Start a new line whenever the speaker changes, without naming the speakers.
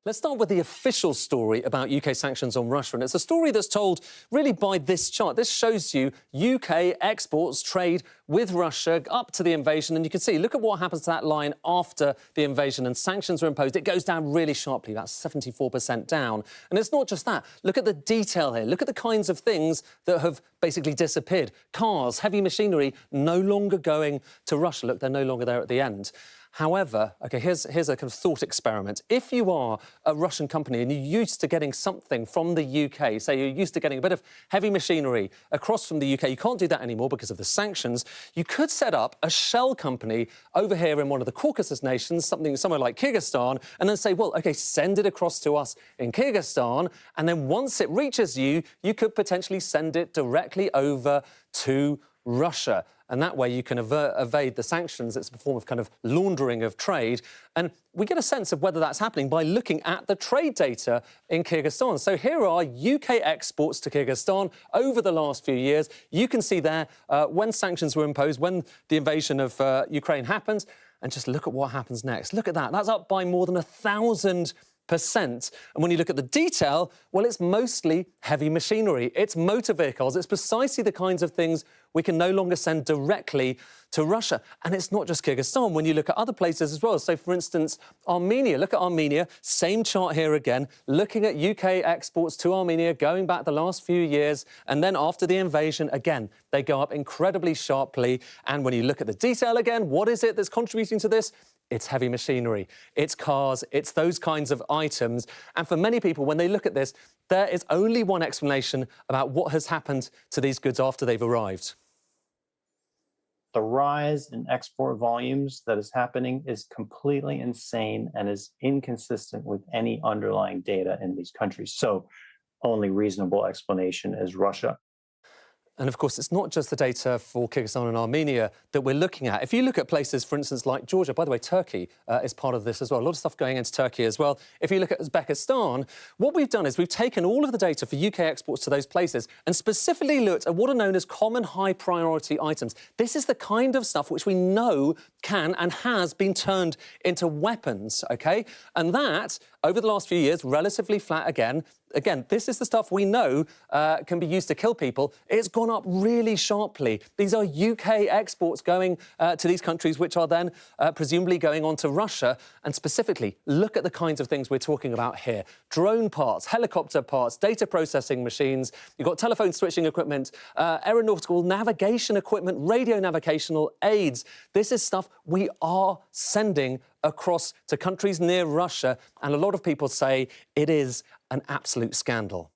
Let's start with the official story about UK sanctions on Russia. And it's a story that's told really by this chart. This shows you UK exports trade with Russia up to the invasion. And you can see, look at what happens to that line after the invasion and sanctions were imposed. It goes down really sharply, about 74% down. And it's not just that. Look at the detail here. Look at the kinds of things that have basically disappeared. Cars, heavy machinery, no longer going to Russia. Look, they're no longer there at the end. However, OK, here's a kind of thought experiment. If you are a Russian company and you're used to getting something from the UK, say you're used to getting a bit of heavy machinery across from the UK, you can't do that anymore because of the sanctions, you could set up a shell company over here in one of the Caucasus nations, somewhere like Kyrgyzstan, and then say, well, OK, send it across to us in Kyrgyzstan, and then once it reaches you, you could potentially send it directly over to Russia. And that way you can evade the sanctions. It's a form of kind of laundering of trade. And we get a sense of whether that's happening by looking at the trade data in Kyrgyzstan. So here are UK exports to Kyrgyzstan over the last few years. You can see there when sanctions were imposed, when the invasion of Ukraine happened. And just look at what happens next. Look at that. That's up by more than 1,000%. And when you look at the detail, well, it's mostly heavy machinery. It's motor vehicles. It's precisely the kinds of things we can no longer send directly to Russia. And it's not just Kyrgyzstan. When you look at other places as well, so for instance, Armenia, look at Armenia, same chart here again, looking at UK exports to Armenia going back the last few years. And then after the invasion, again, they go up incredibly sharply. And when you look at the detail again, what is it that's contributing to this? It's heavy machinery, it's cars, it's those kinds of items. And for many people, when they look at this, there is only one explanation about what has happened to these goods after they've arrived.
The rise in export volumes that is happening is completely insane and is inconsistent with any underlying data in these countries. So only reasonable explanation is Russia.
And of course, it's not just the data for Kyrgyzstan and Armenia that we're looking at. If you look at places, for instance, like Georgia, by the way, Turkey is part of this as well. A lot of stuff going into Turkey as well. If you look at Uzbekistan, what we've done is we've taken all of the data for UK exports to those places and specifically looked at what are known as common high priority items. This is the kind of stuff which we know can and has been turned into weapons, OK? And that, over the last few years, relatively flat again. Again, this is the stuff we know can be used to kill people. It's gone up really sharply. These are UK exports going to these countries, which are then presumably going on to Russia. And specifically, look at the kinds of things we're talking about here. Drone parts, helicopter parts, data processing machines. You've got telephone switching equipment, aeronautical navigation equipment, radio navigational aids. This is stuff we are sending across to countries near Russia. And a lot of people say it is an absolute scandal.